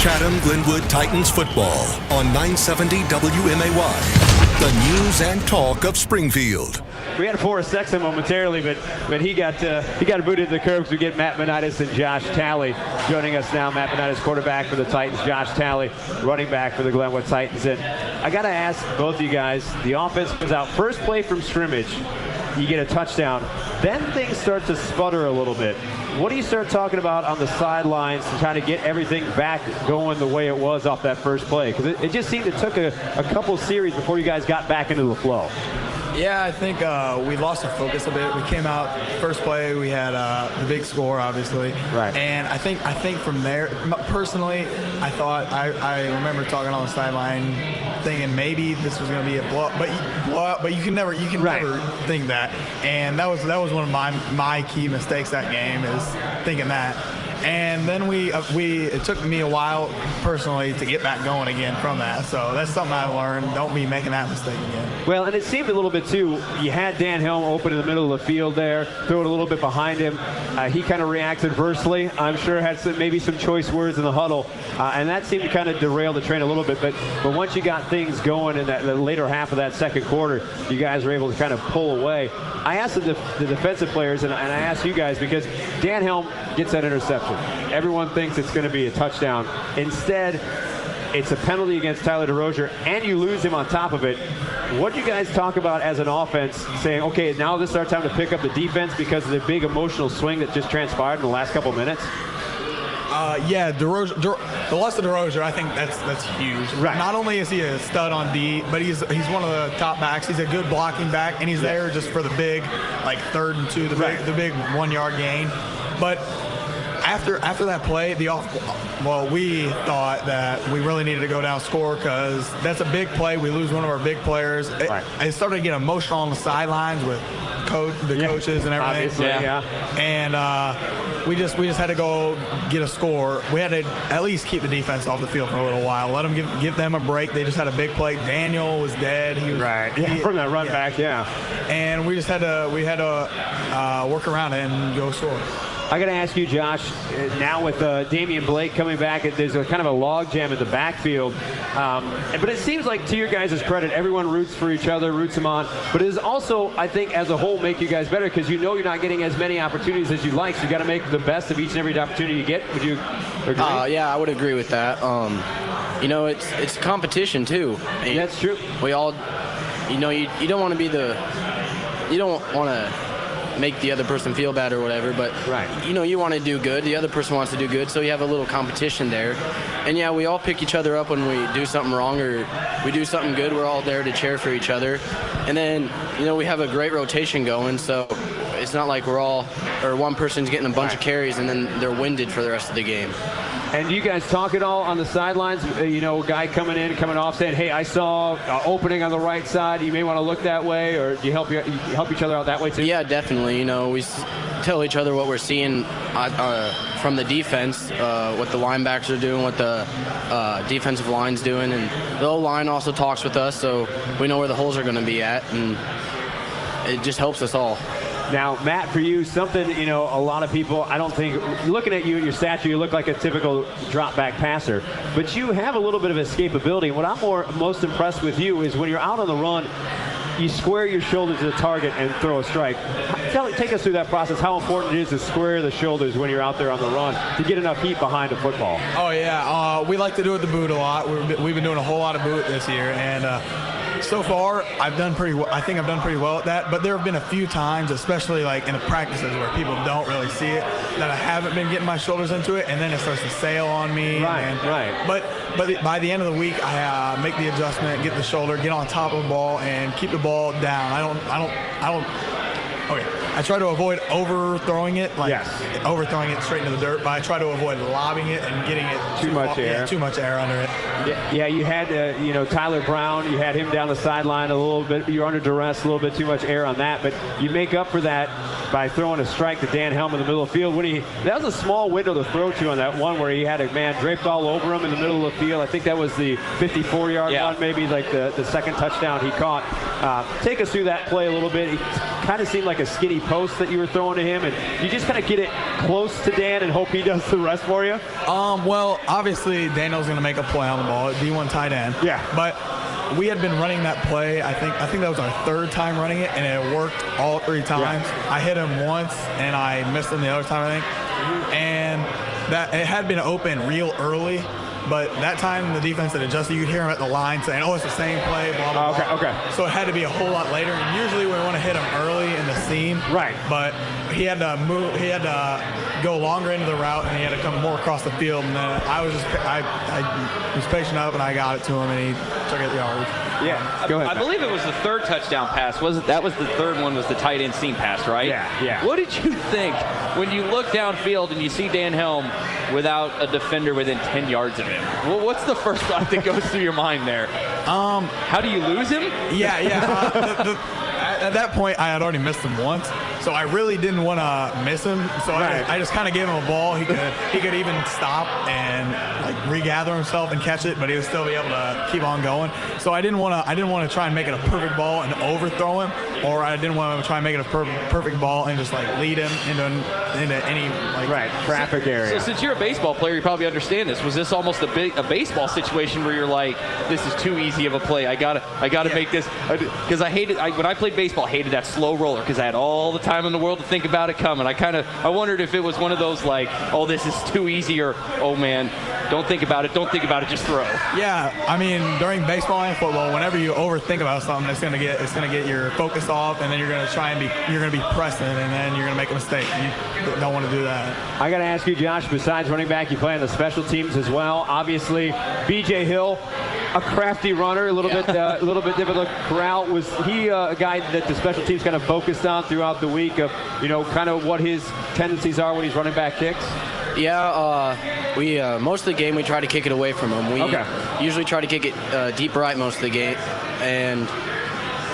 Chatham Glenwood Titans football on 970 WMAY, the news and talk of Springfield. We had to force Sexton momentarily, but he got booted to the curb. We get Matt Banaitis and Josh Talley joining us now. Matt Banaitis, quarterback for the Titans. Josh Talley, running back for the Glenwood Titans. And I got to ask both of you guys, the offense comes out first play from scrimmage. You get a touchdown. Then things start to sputter a little bit. What do you start talking about on the sidelines to try to get everything back going the way it was off that first play? Because it just seemed it took a couple series before you guys got back into the flow. Yeah, I think we lost our focus a bit. We came out first play. We had the big score, obviously. Right. And I think from there, personally, I remember talking on the sideline, thinking maybe this was going to be a blowout, but you can never think that. And that was one of my key mistakes that game, is thinking that. And then it took me a while personally to get back going again from that. So that's something I learned. Don't be making that mistake again. Well, and it seemed a little bit too, you had Dan Helm open in the middle of the field there, throw it a little bit behind him. He kind of reacted adversely. I'm sure had maybe some choice words in the huddle. And that seemed to kind of derail the train a little bit. But once you got things going in the later half of that second quarter, you guys were able to kind of pull away. I asked the defensive players, and I asked you guys, because Dan Helm gets that interception. Everyone thinks it's going to be a touchdown. Instead, it's a penalty against Tyler DeRozier, and you lose him on top of it. What do you guys talk about as an offense, saying, okay, now this is our time to pick up the defense because of the big emotional swing that just transpired in the last couple minutes? Yeah, the loss of DeRozier, I think that's huge. Right. Not only is he a stud on D, but he's one of the top backs. He's a good blocking back, and he's there just for the big, like 3rd and 2, the big 1 yard gain. But after that play, we thought that we really needed to go down score, because that's a big play. We lose one of our big players. It started to get emotional on the sidelines with the coaches and everything. Yeah. And we just had to go get a score. We had to at least keep the defense off the field for a little while. Let them give them a break. They just had a big play. Daniel was dead. He was from that run back. And we had to work around it and go score. I got to ask you, Josh, now with Damian Blake coming back, there's a kind of a log jam in the backfield. But it seems like, to your guys' credit, everyone roots for each other, roots them on. But it is also, I think, as a whole, make you guys better, because you know you're not getting as many opportunities as you'd like. So you got to make the best of each and every opportunity you get. Would you agree? Yeah, I would agree with that. It's a competition, too. That's true. We all, you don't want to be you don't want to make the other person feel bad or whatever, but you want to do good, the other person wants to do good, so you have a little competition there. And yeah, we all pick each other up when we do something wrong or we do something good. We're all there to cheer for each other. And then we have a great rotation going, so it's not like one person's getting a bunch of carries and then they're winded for the rest of the game. And do you guys talk at all on the sidelines? A guy coming off saying, hey, I saw opening on the right side. You may want to look that way, or do you help each other out that way too? Yeah, definitely. We tell each other what we're seeing from the defense, what the linebackers are doing, what the defensive line's doing. And the O-line also talks with us, so we know where the holes are going to be at, and it just helps us all. Now, Matt, for you, something, a lot of people, I don't think, looking at you, your stature, you look like a typical drop-back passer. But you have a little bit of escapability. What I'm most impressed with you is when you're out on the run, you square your shoulders to the target and throw a strike. Take us through that process, how important it is to square the shoulders when you're out there on the run to get enough heat behind a football. Oh, yeah. We like to do it the boot a lot. We've been doing a whole lot of boot this year. And so far, I've done pretty well. I think I've done pretty well at that. But there have been a few times, especially like in the practices where people don't really see it, that I haven't been getting my shoulders into it, and then it starts to sail on me. Right. But by the end of the week, I make the adjustment, get the shoulder, get on top of the ball, and keep the ball down. I don't. Okay. I try to avoid overthrowing it, overthrowing it straight into the dirt, but I try to avoid lobbing it and getting it too much air. Yeah, too much air under it. Yeah, you had Tyler Brown. You had him down the sideline a little bit. You were under duress, a little bit too much air on that, but you make up for that by throwing a strike to Dan Helm in the middle of the field. That was a small window to throw to on that one where he had a man draped all over him in the middle of the field. I think that was the 54-yard run, maybe like the second touchdown he caught. Take us through that play a little bit. He kind of seemed like a skinny posts that you were throwing to him, and you just kind of get it close to Dan and hope he does the rest for you? Well, obviously Daniel's going to make a play on the ball, D1 tight end. Yeah. But we had been running that play. I think that was our third time running it, and it worked all 3 times. Yeah. I hit him once, and I missed him the other time, I think. And that it had been open real early. But that time, the defense had adjusted. You could hear him at the line saying, "Oh, it's the same play." Blah blah blah. Okay. So it had to be a whole lot later. And usually, we want to hit him early in the seam. Right. But he had to move. He had to go longer into the route, and he had to come more across the field. And then I was patient up, and I got it to him, and he took it yards. Yeah. Go ahead. I believe it was the third touchdown pass. That was the third one? Was the tight end seam pass, right? Yeah. What did you think when you look downfield and you see Dan Helm without a defender within 10 yards of him? Well, what's the first thought that goes through your mind there? How do you lose him? Yeah. At that point, I had already missed him once, so I really didn't want to miss him. So I just kind of gave him a ball. He could even stop and like regather himself and catch it, but he would still be able to keep on going. So I didn't want to try and make it a perfect ball and overthrow him, or I didn't want to try and make it a perfect ball and just like lead him into any like traffic area. So since you're a baseball player, you probably understand this. Was this almost a baseball situation where you're like, this is too easy of a play? I gotta make this, because when I played baseball, I hated that slow roller because I had all the time in the world to think about it coming. I wondered if it was one of those like, oh, this is too easy, or oh man, don't think about it, just throw. Yeah, I mean, during baseball and football, whenever you overthink about something, it's gonna get your focus off, and then you're gonna be pressing, and then you're gonna make a mistake. You don't want to do that. I got to ask you, Josh, besides running back, you play on the special teams as well. Obviously, B.J. Hill, a crafty runner, a little bit difficult to corral. Was he a guy that the special teams kind of focused on throughout the week of, kind of what his tendencies are when he's running back kicks? Yeah, we most of the game we try to kick it away from him. We usually try to kick it deep right most of the game, and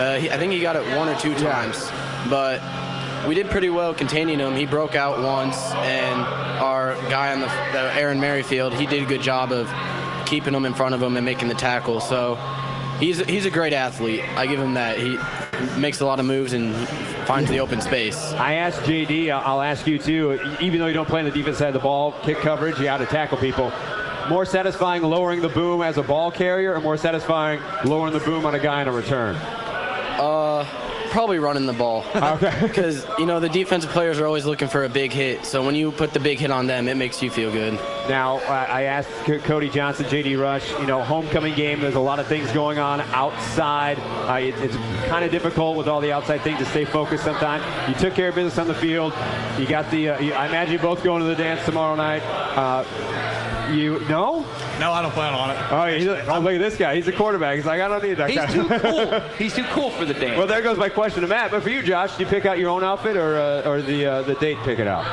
I think he got it 1 or 2 times, but we did pretty well containing him. He broke out once, and our guy on the Aaron Merrifield, he did a good job of keeping him in front of him and making the tackle. So he's a great athlete. I give him that. He makes a lot of moves and finds the open space. I asked JD, I'll ask you too, even though you don't play on the defense side of the ball, kick coverage, you got to tackle people. More satisfying lowering the boom as a ball carrier, or more satisfying lowering the boom on a guy in a return? Probably running the ball. Okay. Because, the defensive players are always looking for a big hit. So when you put the big hit on them, it makes you feel good. Now, I asked Cody Johnson, JD Rush, homecoming game, there's a lot of things going on outside. It's kind of difficult with all the outside things to stay focused sometimes. You took care of business on the field. You got I imagine you both going to the dance tomorrow night. No? No, I don't plan on it. Oh, look at this guy. He's a quarterback. He's like, I don't need that guy. He's too cool. He's too cool for the dance. Well, there goes my question to Matt. But for you, Josh, do you pick out your own outfit, or the date pick it out?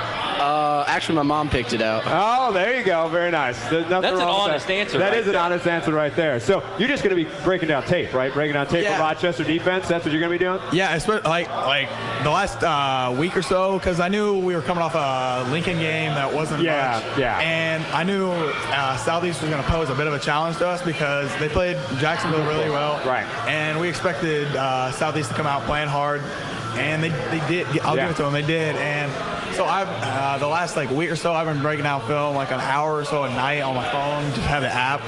Actually, my mom picked it out. Oh, there you go. Very nice. That's an honest answer. That is an honest answer right there. So you're just going to be breaking down tape, right? Breaking down tape for Rochester defense. That's what you're going to be doing? Yeah, especially like the last week or so, because I knew we were coming off a Lincoln game that wasn't much. Yeah. And I knew Southeast was going to pose a bit of a challenge to us because they played Jacksonville really well. Right. And we expected Southeast to come out playing hard, and they did. I'll give it to them. They did. And so I've the last week or so, I've been breaking down film like an hour or so a night on my phone. Just have the app.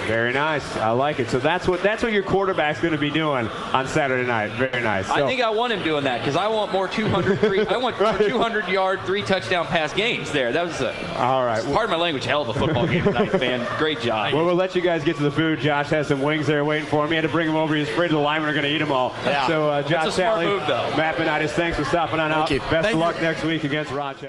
Very nice. I like it. So that's what your quarterback's going to be doing on Saturday night. Very nice. So, I think I want him doing that because I want more 200-yard, 3-touchdown pass games there. That was all right. Pardon my language, hell of a football game tonight, man. Great job. Well, we'll let you guys get to the food. Josh has some wings there waiting for him. He had to bring them over. He's afraid the linemen are going to eat them all. Yeah. So, Josh That's a smart Talley, move, though. Matt Banaitis, thanks for stopping on out. Thank you. Best of luck next week against Rochester.